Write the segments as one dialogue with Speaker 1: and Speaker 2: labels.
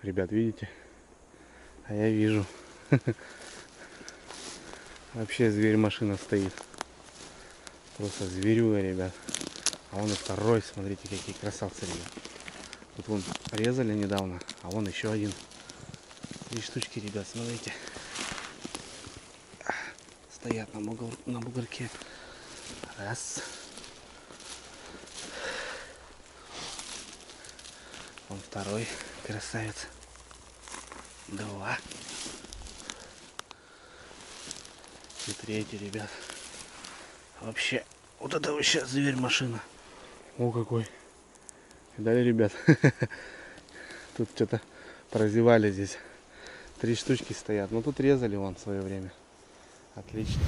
Speaker 1: Ребят, видите? А я вижу. Вообще зверь-машина стоит. Просто зверюга, ребят. А вон и второй, смотрите, какие красавцы, ребят. Тут вон резали недавно, а вон еще один. 3 штучки, ребят, смотрите. Стоят на бугорке. Раз. Вон второй красавец. 2. И 3, ребят. Вообще, вот это вообще зверь-машина. О, какой. Видали, ребят? Тут что-то прозевали здесь. 3 штучки стоят. Ну тут резали вон в свое время. Отлично.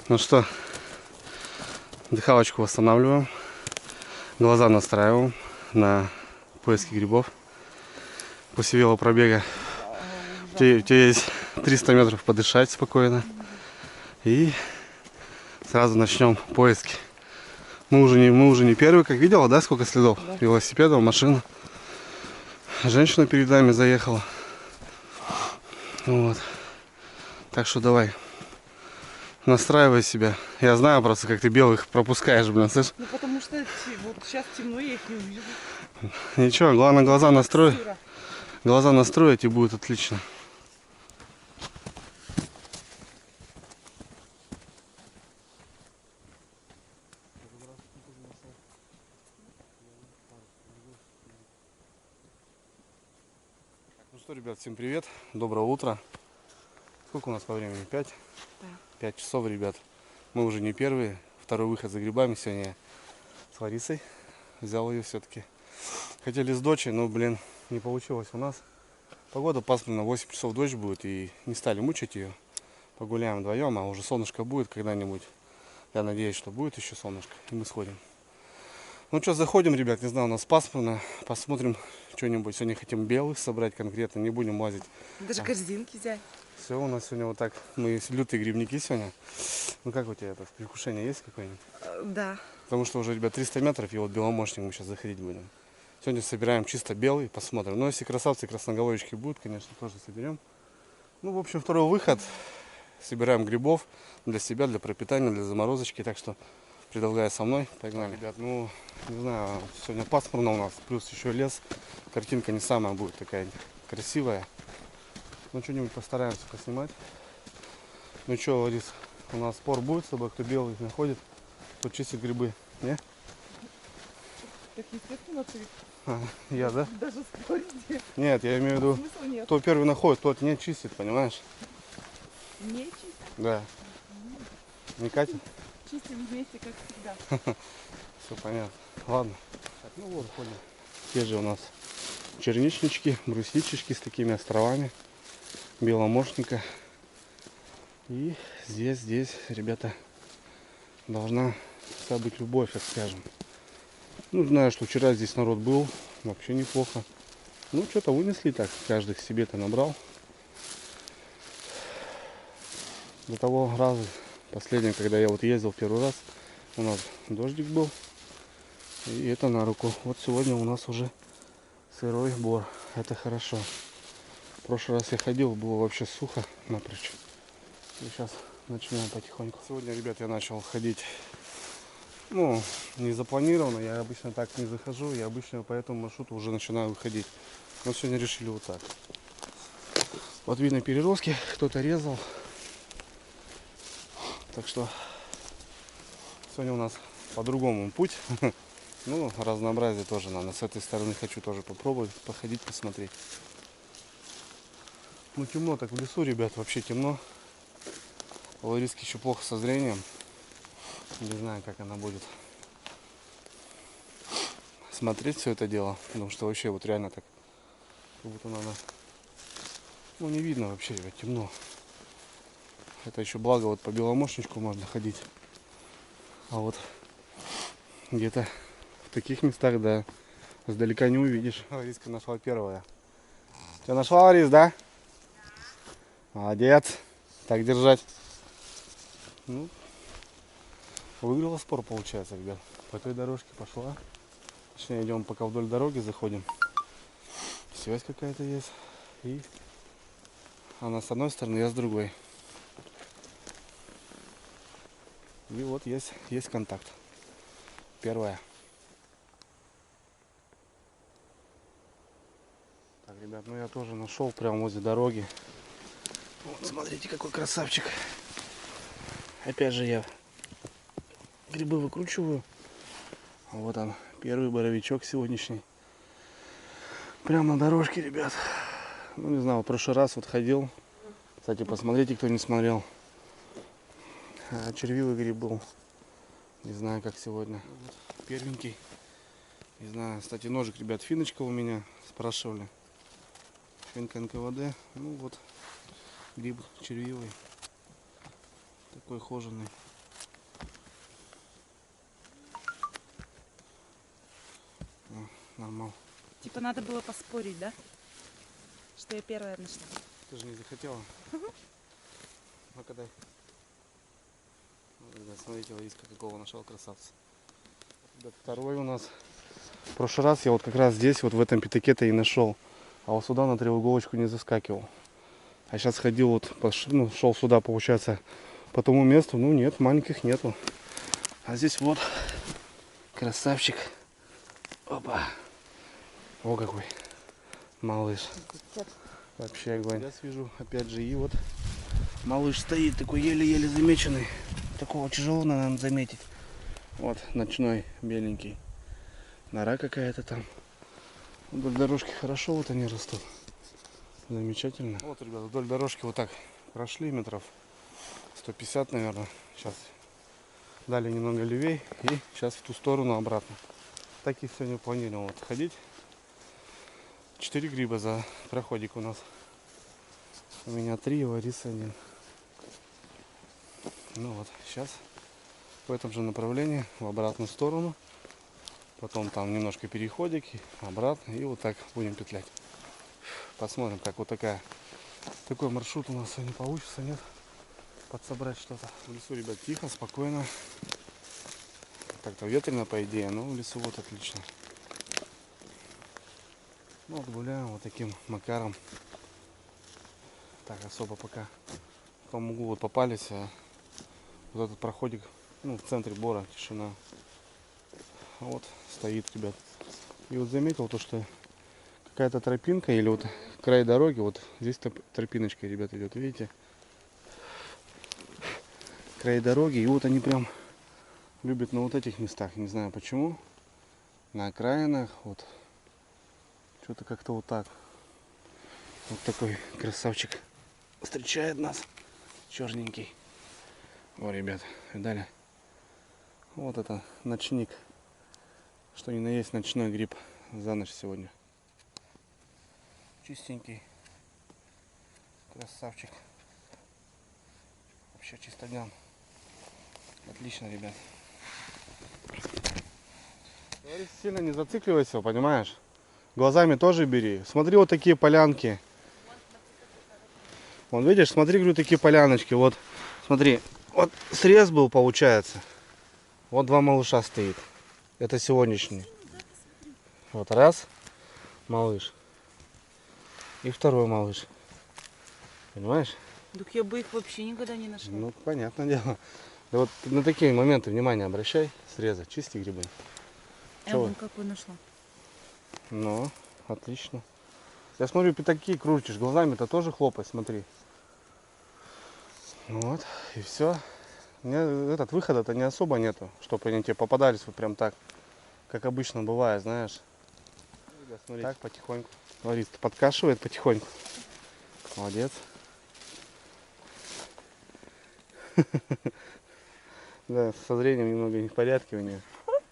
Speaker 1: Ну что, дыхалочку восстанавливаем. Глаза настраиваем на поиски грибов. После велопробега у тебя есть 300 метров подышать спокойно. И сразу начнем поиски. Мы уже не первые, как видела, да, сколько следов? Да. Велосипедов, машин. Женщина перед нами заехала. Вот. Так что давай. Настраивай себя. Я знаю просто, как ты белых пропускаешь, блин, слышишь?
Speaker 2: Ну потому что вот сейчас темно, я их не увижу.
Speaker 1: Ничего, главное глаза настроить. Глаза настроить и будет отлично. Ну что, ребят, всем привет. Доброе утро. Сколько у нас по времени? 5?
Speaker 2: Да.
Speaker 1: 5 часов, ребят. Мы уже не первые. Второй выход за грибами сегодня с Ларисой. Взял ее все-таки. Хотели с дочей, но, блин, не получилось у нас. Погода пасмурная, 8 часов дождь будет. И не стали мучить ее. Погуляем вдвоем, а уже солнышко будет когда-нибудь. Я надеюсь, что будет еще солнышко. И мы сходим. Ну что, заходим, ребят. Не знаю, у нас пасмурно. Посмотрим что-нибудь. Сегодня хотим белых собрать конкретно. Не будем лазить.
Speaker 2: Даже корзинки взять.
Speaker 1: Все, у нас сегодня вот так. Мы лютые грибники сегодня. Ну как у тебя это? Предвкушение есть какое-нибудь?
Speaker 2: Да.
Speaker 1: Потому что уже, ребят, 300 метров. И вот беломошник мы сейчас заходить будем. Сегодня собираем чисто белый. Посмотрим. Но если красавцы, красноголовички будут, конечно, тоже соберем. Ну, в общем, второй выход. Собираем грибов для себя, для пропитания, для заморозочки. Так что предлагаю со мной. Погнали. Ребят, ну, не знаю, сегодня пасмурно у нас. Плюс еще лес. Картинка не самая будет такая красивая. Ну, что-нибудь постараемся поснимать. Ну что, Ларис, у нас спор будет с тобой, кто белый находит, кто чистит грибы, не?
Speaker 2: Так естественно ты.
Speaker 1: Я, да?
Speaker 2: Даже спорить.
Speaker 1: Нет, я имею в виду,
Speaker 2: Смысла нет.
Speaker 1: кто первый находит, тот не чистит, понимаешь?
Speaker 2: Не чистим.
Speaker 1: Да. Не Катя?
Speaker 2: Чистим вместе, как всегда.
Speaker 1: Все понятно. Ладно. Так, ну вот, ходим. Те же у нас черничнички, брусничечки с такими островами. Беломошника. И здесь, ребята, должна вся быть любовь, так скажем. Ну, знаю, что вчера здесь народ был. Вообще неплохо. Ну, что-то вынесли так. Каждый к себе-то набрал. До того раза, последнего, когда я вот ездил первый раз, у нас дождик был. И это на руку. Вот сегодня у нас уже сырой бор. Это хорошо. В прошлый раз я ходил, было вообще сухо напрочь. И сейчас начнем потихоньку. Сегодня, ребят, я начал ходить, ну, не запланированно. Я обычно так не захожу. Я обычно по этому маршруту уже начинаю выходить. Но сегодня решили вот так. Вот видно переростки, кто-то резал. Так что сегодня у нас по-другому путь. Ну, разнообразие тоже надо. С этой стороны хочу тоже попробовать, походить, посмотреть. Ну, темно так в лесу, ребят, вообще темно. У Лариски еще плохо со зрением. Не знаю, как она будет смотреть все это дело. Потому что вообще вот реально так, как будто надо... Ну, не видно вообще, ребят, темно. Это еще благо, вот по беломошничку можно ходить. А вот где-то в таких местах, да, сдалека не увидишь. Лариска нашла первая. Тебя нашла, Ларис, да? Да. Молодец. Так держать. Ну, выиграла спор, получается, ребят. По той дорожке пошла. Точнее, идем пока вдоль дороги, заходим. Связь какая-то есть. И она с одной стороны, я с другой. И вот есть контакт. Первая. Так, ребят, ну я тоже нашел прямо возле дороги. Вот, смотрите, какой красавчик. Опять же я грибы выкручиваю. Вот он, первый боровичок сегодняшний. Прямо на дорожке, ребят. Ну, не знаю, в прошлый раз вот ходил. Кстати, посмотрите, кто не смотрел. Червивый гриб был. Не знаю, как сегодня. Вот, первенький. Не знаю, кстати, ножик, ребят, финочка у меня. Спрашивали. Финка НКВД. Ну вот, гриб червивый. Такой хоженый. О, нормал.
Speaker 2: Типа надо было поспорить, да? Что я первая нашла.
Speaker 1: Ты же не захотела? Ну-ка дай. Вот, ребят, смотрите, Лариска какого нашел красавца. Ребят, второй у нас. В прошлый раз я вот как раз здесь, вот в этом пятаке-то и нашел. А вот сюда на треуголочку не заскакивал. А сейчас ходил вот, ну, шел сюда, получается, по тому месту. Ну нет, маленьких нету. А здесь вот красавчик. Опа. О, какой малыш. Вообще огонь. Я вижу, опять же, и вот малыш стоит, такой еле-еле замеченный. Такого тяжело, наверное, заметить. Вот, ночной, беленький. Нора какая-то там. Вдоль дорожки хорошо вот они растут. Замечательно. Вот, ребята, вдоль дорожки вот так прошли метров 150, наверное. Сейчас дали немного левей и сейчас в ту сторону обратно. Так и сегодня планировал вот ходить. 4 гриба за проходик у нас. У меня 3, у Ларисы 1. Ну вот, сейчас в этом же направлении, в обратную сторону. Потом там немножко переходик, и обратно, и вот так будем петлять. Посмотрим, как вот такой маршрут у нас сегодня получится, нет? Подсобрать что-то. В лесу, ребят, тихо, спокойно. Так-то ветрено, по идее, но в лесу вот отлично. Ну вот гуляем вот таким макаром. Так, особо пока в том углу вот попались, а вот этот проходик, ну, в центре бора, тишина. Вот стоит, ребят. И вот заметил то, что какая-то тропинка или вот край дороги, вот здесь тропиночка, ребят, идет, видите? Край дороги, и вот они прям любят на вот этих местах, не знаю почему, на окраинах, вот, что-то как-то вот так. Вот такой красавчик встречает нас, черненький. О, ребят, видали? Вот это ночник, что ни на есть ночной гриб за ночь сегодня. Чистенький, красавчик. Вообще чистоган. Отлично, ребят. Говори, сильно не зацикливайся, понимаешь? Глазами тоже бери. Смотри, вот такие полянки. Вон, видишь, смотри, говорю, такие поляночки. Вот, смотри, вот срез был, получается. Вот 2 малыша стоит. Это сегодняшний. Вот раз, малыш. И второй малыш. Понимаешь?
Speaker 2: Так я бы их вообще никогда не нашла.
Speaker 1: Ну, понятное дело. Да вот на такие моменты внимание обращай. Срезы, чисти грибы.
Speaker 2: Я вон какой нашла.
Speaker 1: Ну, отлично. Я смотрю, пятаки крутишь, глазами-то тоже хлопай, смотри. Вот, и все. У меня этот выхода-то не особо нету, чтобы они тебе попадались вот прям так, как обычно бывает, знаешь. Так, потихоньку. Лариса подкашивает потихоньку. Молодец. Да, со зрением немного не в порядке у нее.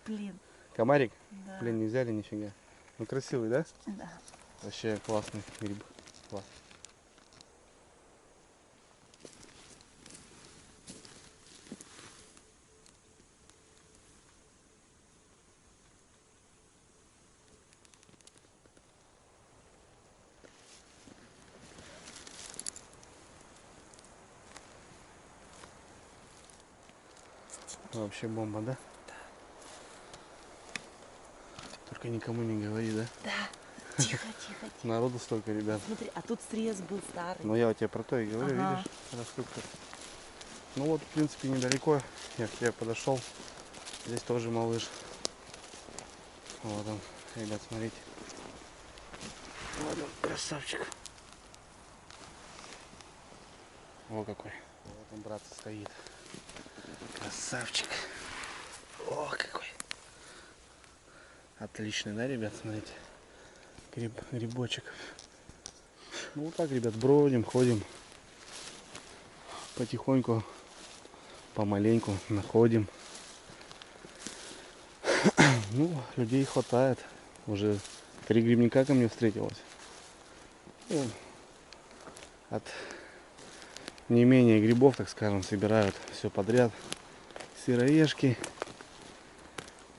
Speaker 2: Блин.
Speaker 1: Комарик?
Speaker 2: Да.
Speaker 1: Блин, не взяли нифига. Ну красивый, да?
Speaker 2: Да.
Speaker 1: Вообще классный гриб. Класс. Вообще бомба, да? Только никому не говори, да?
Speaker 2: Да. Тихо, тихо, тихо.
Speaker 1: Народу столько, ребят.
Speaker 2: Смотри, а тут срез был старый.
Speaker 1: Но я у тебя про то и говорю,
Speaker 2: Ага.
Speaker 1: видишь, раскрутка. Ну вот, в принципе, недалеко. Я к тебе подошел. Здесь тоже малыш. Вот он, ребят, смотрите. Вот он, красавчик. Вот какой. Вот он, брат, стоит. Красавчик. О, какой. Отличный, да, ребят, смотрите. Грибочек. Ну вот так, ребят, бродим, ходим. Потихоньку, помаленьку находим. Ну, людей хватает. Уже 3 грибника ко мне встретилось. Ну, от не менее грибов, так скажем, собирают все подряд. Сыроежки,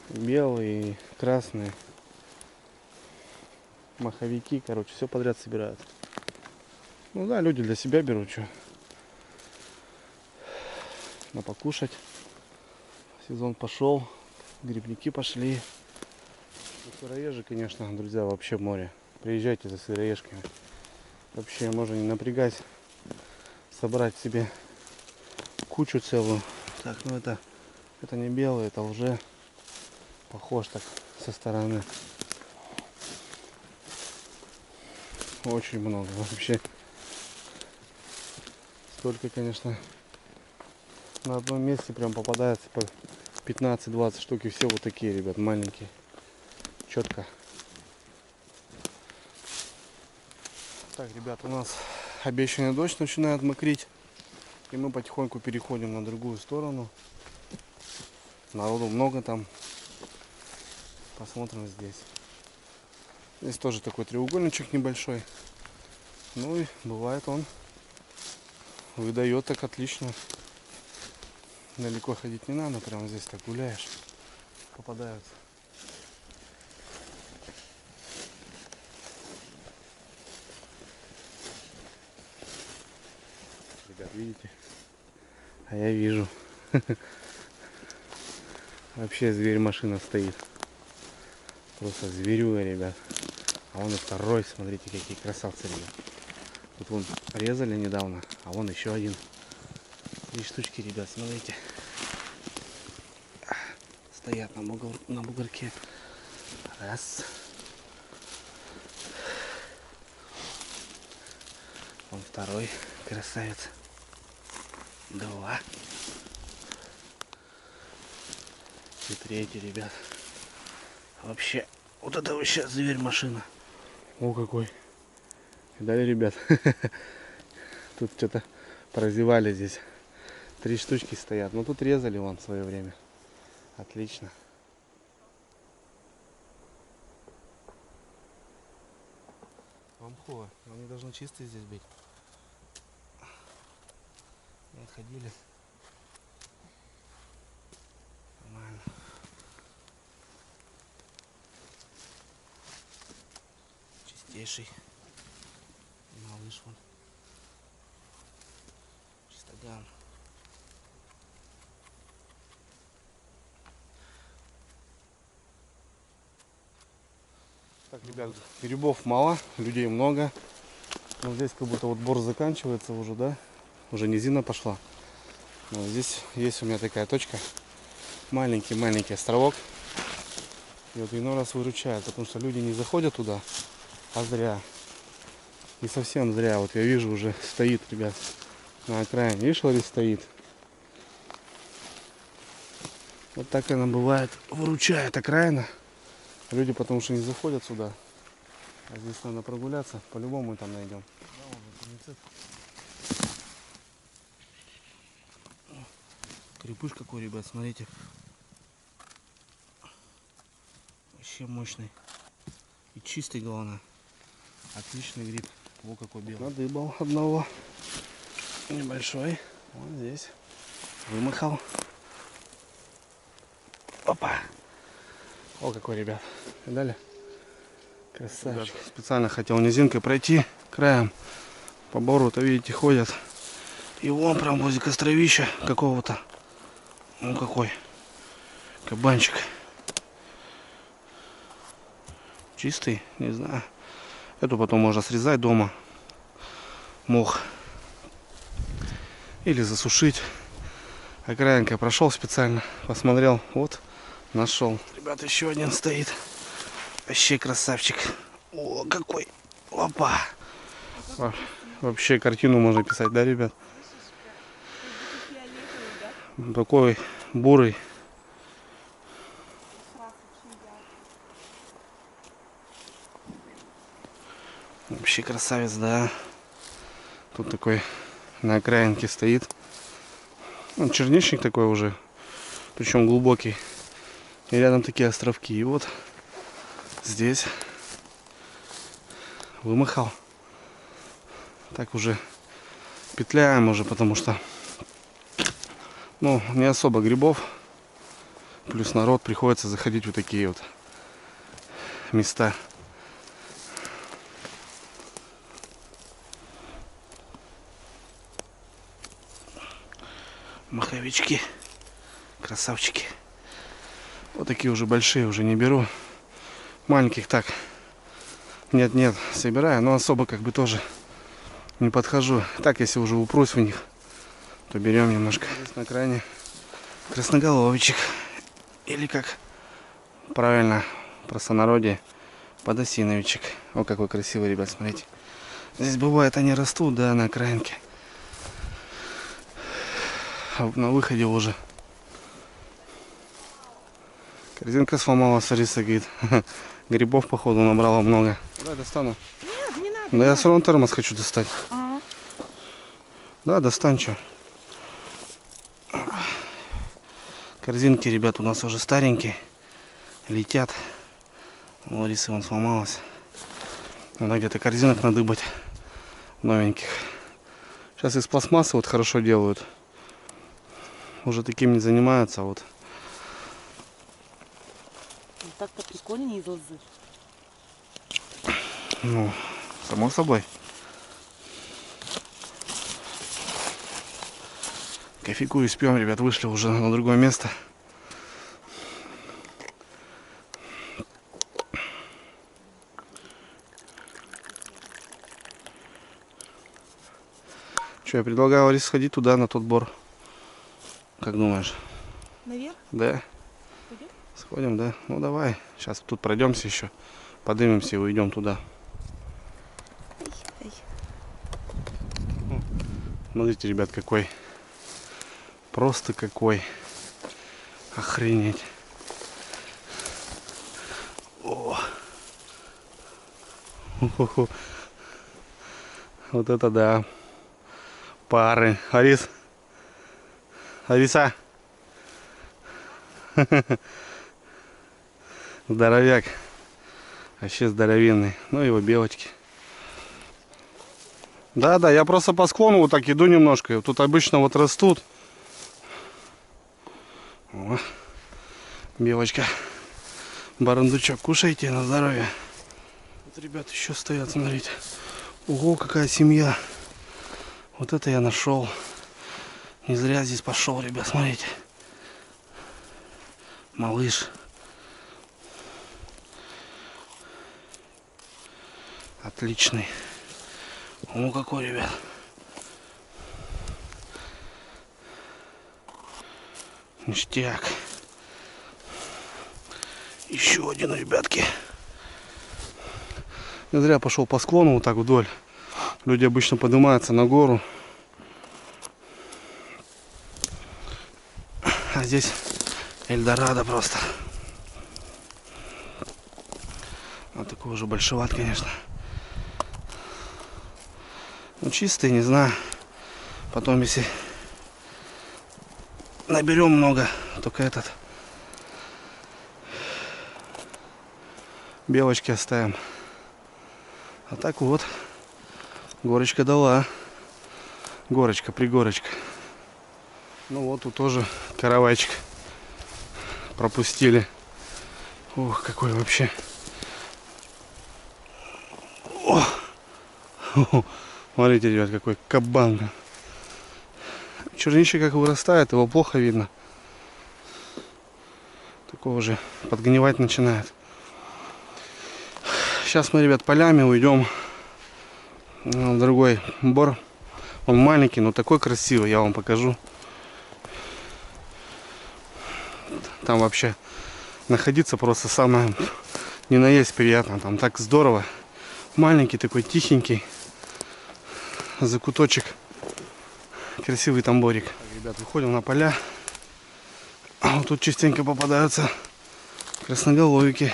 Speaker 1: белые, красные, маховики, короче, все подряд собирают. Ну да, люди для себя берут, что. На покушать. Сезон пошел, грибники пошли. Сыроежи, конечно, друзья, вообще море. Приезжайте за сыроежками. Вообще можно не напрягать, собрать себе кучу целую. Так, ну это не белый, это уже похож так со стороны. Очень много вообще. Столько, конечно, на одном месте прям попадается по 15-20 штук, и все вот такие, ребят, маленькие. Четко. Так, ребят, у нас обещанный дождь начинает мокрить. И мы потихоньку переходим на другую сторону. Народу много там. Посмотрим здесь. Здесь тоже такой треугольничек небольшой. Ну и бывает он выдает так отлично. Далеко ходить не надо, прямо здесь так гуляешь. Попадаются. Ребят, видите? А я вижу. Вообще зверь-машина стоит. Просто зверюга, ребят. А вон и второй, смотрите, какие красавцы, ребят. Тут вон резали недавно, а вон еще один. 3 штучки, ребят, смотрите. Стоят на бугорке. Раз. Вон второй красавец. 2. И 3, ребят. Вообще, вот это вообще зверь-машина. О, какой. Видали, ребят? Тут что-то прозевали здесь. 3 штучки стоят. Ну тут резали вон в свое время. Отлично. Вамхова. Они должны чистые здесь быть. Не отходили. Нормально. Чистейший. Малыш вон. Чистоган. Так, ребят, грибов мало, людей много. Но здесь как будто вот бор заканчивается уже, да? Уже низина пошла. Но здесь есть у меня такая точка. Маленький островок. И вот иной раз выручает, потому что люди не заходят туда, а зря. Не совсем зря. Вот я вижу, уже стоит, ребят, на окраине. Видишь, Ларис стоит. Вот так она бывает. Выручает окраина. Люди потому что не заходят сюда. А здесь надо прогуляться. По-любому мы там найдем. Крепыш какой, ребят, смотрите. Вообще мощный. И чистый, главное. Отличный гриб. О, какой белый. Надыбал одного. Небольшой. Вот здесь. Вымахал. Опа. О, какой, ребят. Видали? Красавчик. Ребят, специально хотел низинкой пройти краем. По бору-то, видите, ходят. И вон прям возле костровища какого-то. Ну какой кабанчик. Чистый, не знаю. Эту потом можно срезать дома. Мох. Или засушить. Окраинкой прошел специально. Посмотрел. Вот. Нашел. Ребята, еще один стоит. Вообще красавчик. О, какой. Опа. Вообще картину можно писать, да, ребят? Такой бурый. Вообще красавец, да. Тут такой на окраинке стоит. Он черничник такой уже. Причем глубокий. И рядом такие островки. И вот здесь вымахал. Так уже петляем уже, потому что ну, не особо грибов. Плюс народ приходится заходить в такие вот места. Маховички. Красавчики. Вот такие уже большие уже не беру. Маленьких так. Нет, собираю, но особо как бы тоже не подхожу. Так, если уже упрусь в них, то берем немножко. Здесь на крайне красноголовичек. Или как правильно в простонародье подосиновичек. О, какой красивый, ребят, смотрите. Здесь бывает они растут, да, на окраинке. А на выходе уже корзинка сломалась, Лариса говорит. Грибов, походу, набрала много. Давай достану.
Speaker 2: Нет, не надо.
Speaker 1: Да я все равно термос хочу достать. Да, достань что. Корзинки, ребят, у нас уже старенькие. Летят. У Ларисы вон сломалась. Надо где-то корзинок надыбать. Новеньких. Сейчас из пластмассы вот хорошо делают. Уже таким не занимаются. Вот.
Speaker 2: Так-то прикольнее из лозы.
Speaker 1: Ну, само собой. Кофейку испьем, ребят, вышли уже на другое место. Че, я предлагаю, Ларисе, сходить туда, на тот бор. Как думаешь?
Speaker 2: Наверх?
Speaker 1: Да.
Speaker 2: Пойдем?
Speaker 1: Сходим, да? Ну давай. Сейчас тут пройдемся еще. Поднимемся и уйдем туда. Смотрите, ребят, какой. Просто какой. Охренеть. О. Хо-хо-хо. Вот это да. Пары. Арис. Ариса. Здоровяк. Вообще здоровенный. Ну его белочки. Да, я просто по склону вот так иду немножко. Тут обычно вот растут. О, белочка. Барандучок, кушайте на здоровье. Вот ребят еще стоят, смотрите. Ого, какая семья. Вот это я нашел. Не зря здесь пошел, ребят, смотрите. Малыш. Отличный. О, какой, ребят. Ништяк. Еще один, ребятки. Не зря пошел по склону вот так вдоль. Люди обычно поднимаются на гору. А здесь Эльдорадо просто. Вот такой уже большеват, конечно. Ну, чистый, не знаю. Потом, если наберем много, только этот. Белочки оставим. А так вот. Горочка дала. Горочка, пригорочка. Ну вот тут тоже каравайчик пропустили. Ох, какой вообще. О! Смотрите, ребят, какой кабан. Черничий как вырастает, его плохо видно. Такое уже подгнивать начинает. Сейчас мы, ребят, полями уйдем в другой бор. Он маленький, но такой красивый, я вам покажу. Там вообще находиться просто самое не наесть приятно. Там так здорово. Маленький такой, тихенький закуточек. Красивый тамборик. Так, ребят, выходим на поля. Вот тут частенько попадаются красноголовики.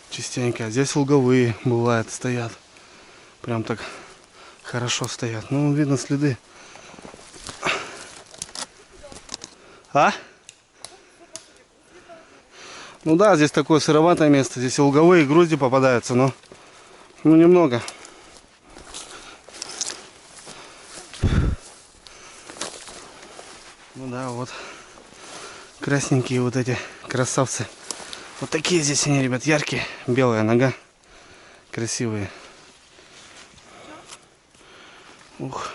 Speaker 1: Частенько. А здесь луговые бывает стоят. Прям так хорошо стоят. Ну, видно следы. А? Ну да, здесь такое сыроватое место. Здесь и луговые, и грузди попадаются, но ну немного. Ну да, вот красненькие вот эти красавцы. Вот такие здесь они, ребят, яркие. Белая нога. Красивые. Ух.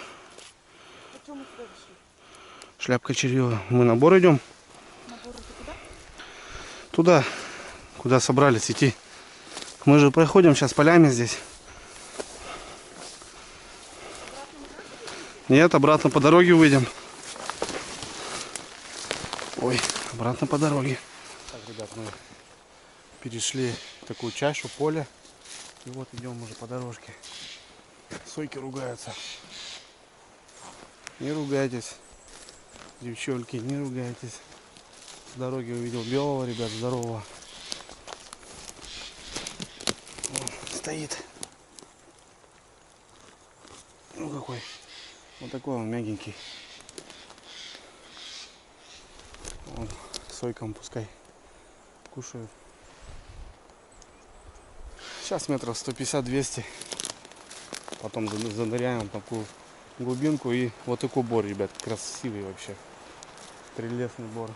Speaker 1: Шляпка червивая. Мы на бор идем. Туда, куда собрались идти. Мы же проходим сейчас полями здесь. Нет, обратно по дороге выйдем. Ой, обратно по дороге. Так, ребят, мы перешли такую чашу поля. И вот идем уже по дорожке. Сойки ругаются. Не ругайтесь. Девчонки, не ругайтесь. С дороги увидел белого, ребят, здорового. О, стоит. Ну какой. Вот такой он мягенький. Вон, сойкам пускай кушают. Сейчас метров 150-200. Потом заныряем в такую глубинку. И вот такой бор, ребят, красивый вообще. Прелестный бор.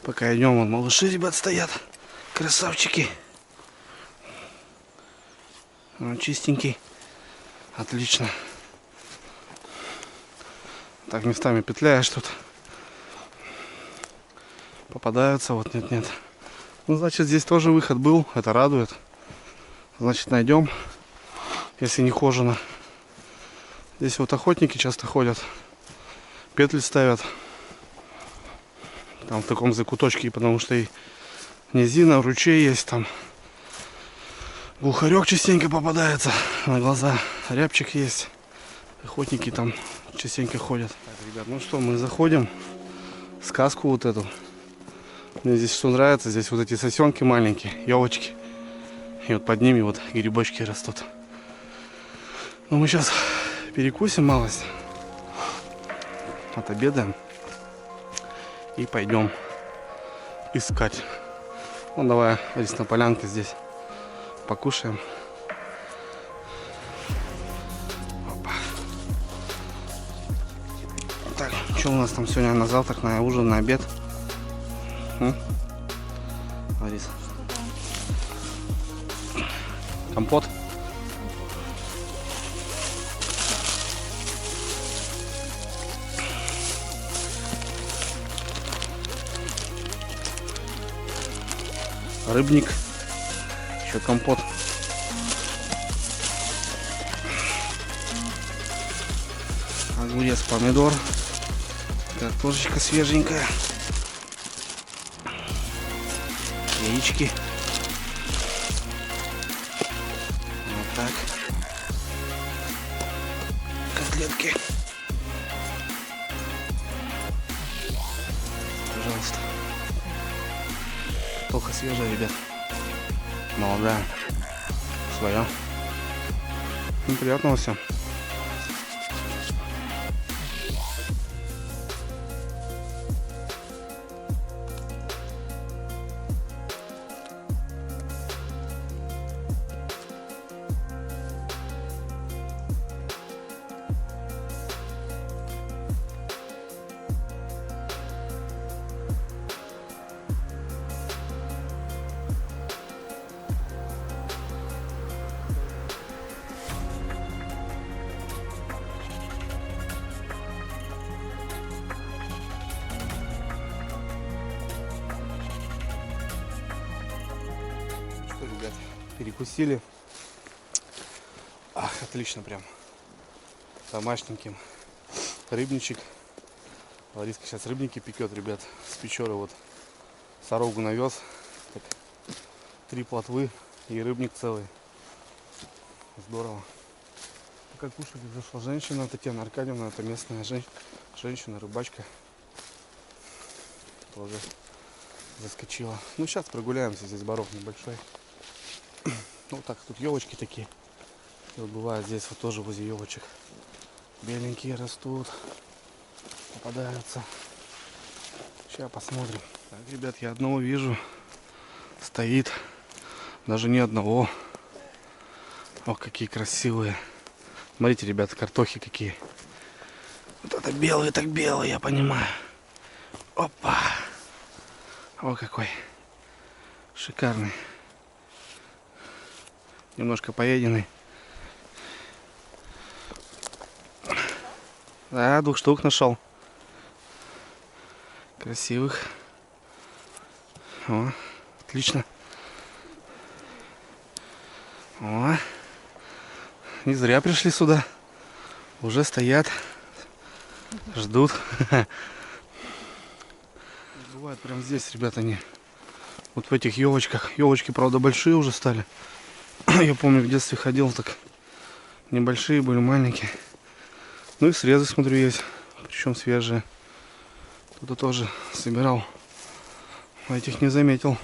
Speaker 1: Пока идем, вон малыши, ребят, стоят. Красавчики. Он чистенький. Отлично. Так местами петляешь тут. Попадаются, вот нет-нет. Ну, значит, здесь тоже выход был. Это радует. Значит, найдем. Если не хожено. Здесь вот охотники часто ходят. Петли ставят. Там в таком закуточке, потому что и низина, ручей есть там. Глухарек частенько попадается на глаза. Рябчик есть. Охотники там частенько ходят. Так, ребят, ну что, мы заходим в сказку вот эту. Мне здесь что нравится, здесь вот эти сосенки маленькие, елочки. И вот под ними вот грибочки растут. Ну мы сейчас перекусим малость. Отобедаем. И пойдем искать. Ну давай здесь на полянке здесь покушаем. Опа. Так, что у нас там сегодня на завтрак, на ужин, на обед? Лариса. Компот. Рыбник. Еще компот. Огурец, помидор. Картошечка свеженькая. Яички. Вот так. Котлетки. Пожалуйста. Картоха свежая, ребят. Молодая. Своя. Ну, приятного всем. перекусили. Ах, отлично прям. Домашненьким. Рыбничек. Лариска сейчас рыбники пекет, ребят. С Печоры вот сорогу навез. Так, 3 плотвы и рыбник целый. Здорово. Пока кушали, зашла женщина, Татьяна Аркадьевна, это местная женщина, рыбачка. Тоже заскочила. Ну, сейчас прогуляемся, здесь барок небольшой. Ну, вот так, тут елочки такие. И вот бывает здесь вот тоже возле елочек. Беленькие растут, попадаются. Сейчас посмотрим. Так, ребят, я одного вижу. Стоит. Даже не одного. Ох, какие красивые. Смотрите, ребята, картохи какие. Вот это белые, так белые, я понимаю. Опа. О, какой. Шикарный. Немножко поеденный. Да, 2 штук нашел. Красивых. О, отлично. О, не зря пришли сюда. Уже стоят. Ждут. Бывает прям здесь, ребята, они. Вот в этих елочках. Елочки, правда, большие уже стали. Я помню, в детстве ходил, так небольшие были, маленькие. Ну и срезы, смотрю, есть. Причем свежие. Кто-то тоже собирал. А этих не заметил.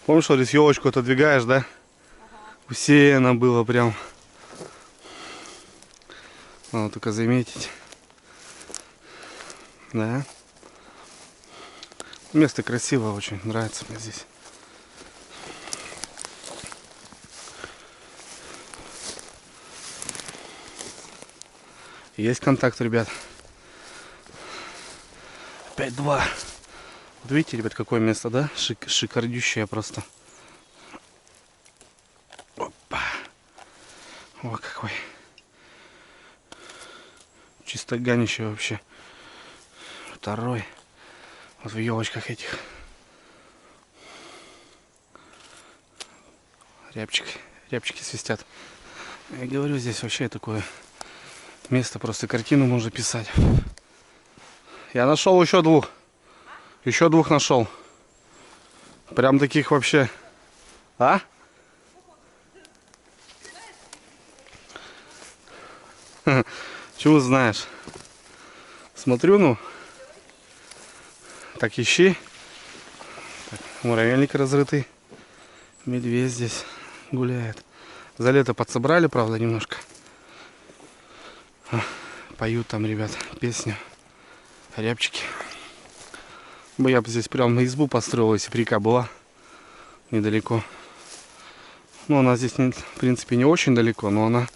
Speaker 1: Помнишь, что здесь елочку отодвигаешь, да? Усеяно было прям. Надо только заметить. Да. Место красивое очень. Нравится мне здесь. Есть контакт, ребят. 5-2. Вот видите, ребят, какое место, да? Шикардющее просто. Опа. О, какой. Чисто ганище вообще. Второй. Вот в елочках этих. Рябчики свистят. Я говорю, здесь вообще такое место, просто картину можно писать. Я нашел еще 2. Еще 2 нашел. Прям таких вообще. А? Чего знаешь? Смотрю, ну. Так, ищи. Так, муравейник разрытый. Медведь здесь гуляет. За лето подсобрали, правда, немножко. Поют там, ребят, песню. Рябчики. Я бы здесь прям на избу построил, если бы река была недалеко. Ну, она здесь, в принципе, не очень далеко, но она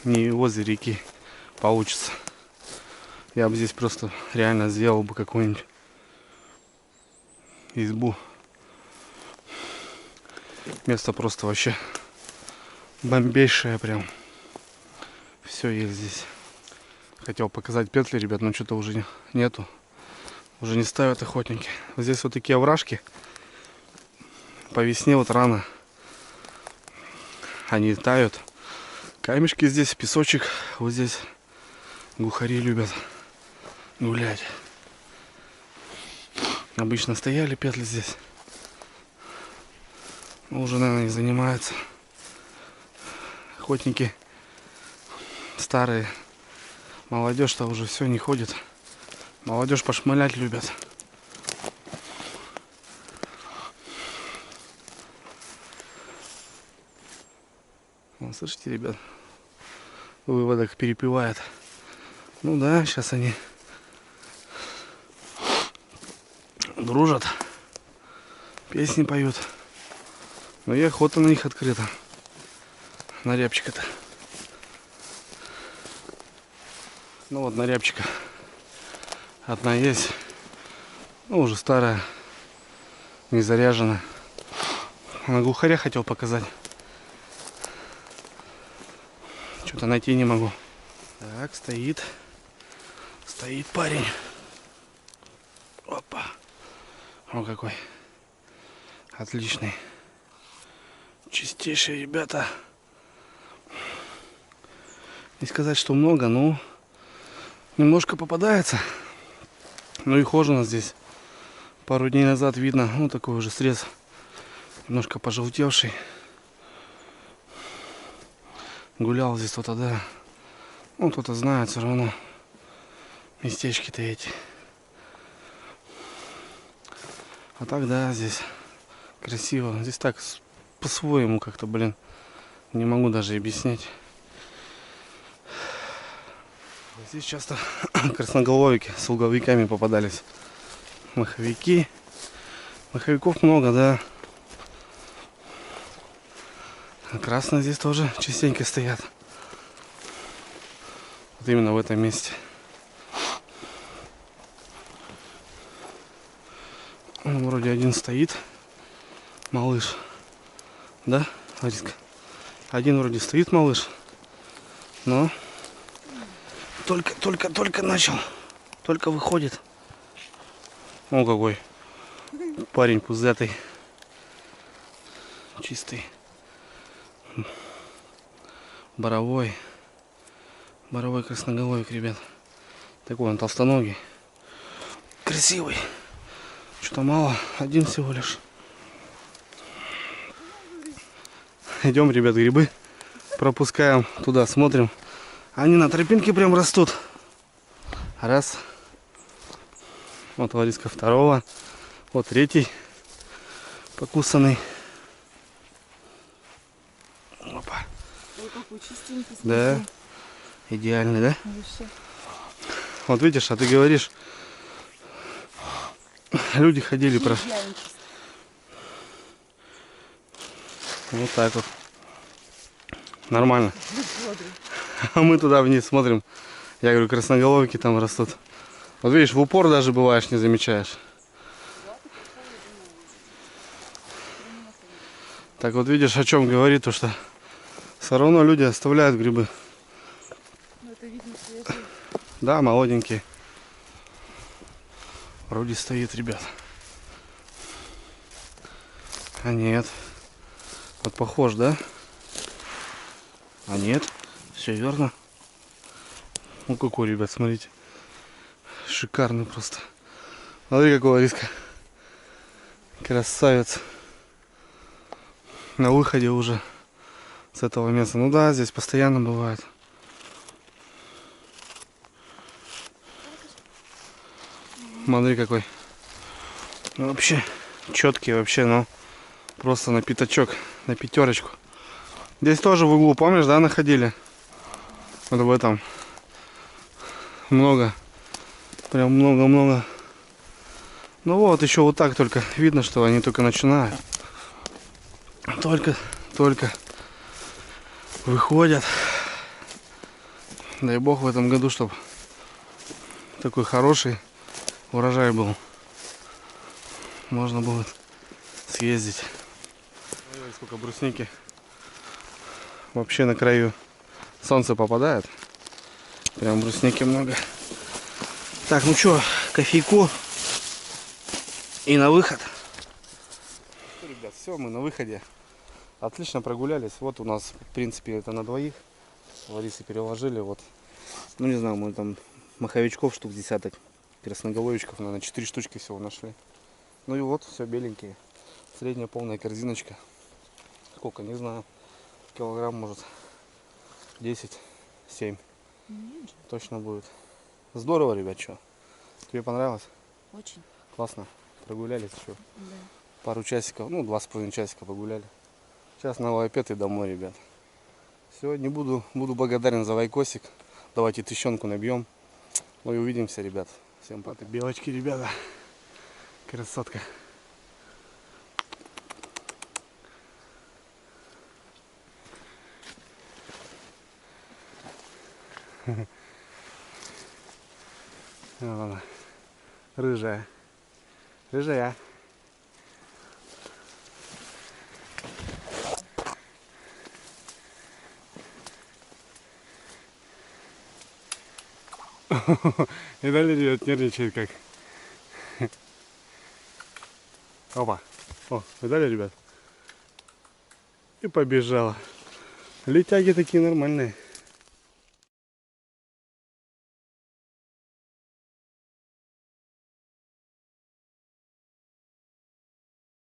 Speaker 1: не возле реки получится. Я бы здесь просто реально сделал бы какую-нибудь избу. Место просто вообще бомбейшее прям. Все есть здесь. Хотел показать петли, ребят, но что-то уже нету. Уже не ставят охотники. Вот здесь вот такие овражки. По весне вот рано они тают. Камешки здесь, песочек. Вот здесь глухари любят гулять. Обычно стояли петли здесь. Но уже, наверное, не занимаются. Охотники старые. Молодежь-то уже все не ходит. Молодежь пошмалять любят. Вон, слышите, ребят? Выводок перепевает. Ну да, сейчас они дружат. Песни поют. Но и охота на них открыта. На рябчика-то. Ну вот на рябчика. Одна есть. Ну, уже старая. Не заряжена. На глухаря хотел показать. Что-то найти не могу. Так, стоит. Стоит парень. Опа. О, какой отличный. Чистейший, ребята. Не сказать, что много, но немножко попадается. Ну и хожу у нас здесь. Пару дней назад видно, ну такой уже срез. Немножко пожелтевший. Гулял здесь кто-то, да. Ну, кто-то знает все равно. Местечки-то эти. А так, да, здесь красиво. Здесь так по-своему как-то, блин. Не могу даже объяснить. Здесь часто красноголовики с луговиками попадались. Маховики. Маховиков много, да. А красные здесь тоже частенько стоят. Вот именно в этом месте. Вроде один стоит. Малыш. Да, Лариска? Один вроде стоит малыш. Но только начал. Только выходит. О, какой парень пузатый. Чистый. Боровой. Боровой красноголовик, ребят. Такой он толстоногий. Красивый. Что-то мало. Один всего лишь. Идем, ребят, грибы пропускаем. Туда смотрим. Они на тропинке прям растут. Раз. Вот Лариска второго. Вот третий. Покусанный. Опа.
Speaker 2: Ой, какой чистенький.
Speaker 1: Да. Идеальный, да?
Speaker 2: Вообще.
Speaker 1: Вот видишь, а ты говоришь, люди ходили про...
Speaker 2: Идеально чистый.
Speaker 1: Вот так вот. Нормально.
Speaker 2: Бодрый.
Speaker 1: А мы туда вниз смотрим. Я говорю, красноголовики там растут. Вот видишь, в упор даже бываешь, не замечаешь. Так вот видишь, о чем говорит, то что все равно люди оставляют грибы.
Speaker 2: Ну, это видно свежий.
Speaker 1: Да, молоденькие. Вроде стоит, ребят. А нет. Вот похож, да? А нет. Все верно. Ну какой, ребят, смотрите. Шикарный просто. Смотри, какой Лариска. Красавец. На выходе уже с этого места. Ну да, здесь постоянно бывает. Смотри, какой. Ну, вообще четкий вообще, ну просто на пятачок, на пятерочку. Здесь тоже в углу, помнишь, да, находили? Вот в этом много, прям много-много. Ну вот, еще вот так только видно, что они только начинают. Только выходят. Дай бог в этом году, чтобы такой хороший урожай был. Можно будет съездить. Ой, сколько брусники. Вообще на краю солнце попадает. Прям брусники много. Так, ну что, кофейку и на выход. Ребят, все, мы на выходе. Отлично прогулялись. Вот у нас, в принципе, это на двоих. Ларисы переложили. Вот, ну не знаю, мы там маховичков штук десяток. Красноголовичков, наверное, 4 штучки всего нашли. Ну и вот, все беленькие. Средняя полная корзиночка. Сколько, не знаю. Килограмм, может, 10-7. Точно будет. Здорово, ребят, что? Тебе понравилось?
Speaker 2: Очень.
Speaker 1: Классно. Прогулялись еще.
Speaker 2: Да.
Speaker 1: Пару часиков, ну 2,5 часика погуляли. Сейчас на лайпед и домой, ребят. Все, не буду благодарен за лайкосик. Давайте тыщенку набьем. Ну и увидимся, ребят. Всем пока. Белочки, ребята. Красотка. Вот она. Рыжая. Рыжая. И далее, ребят, нервничает как. Опа. О, видали, ребят? И побежала. Летяги такие нормальные.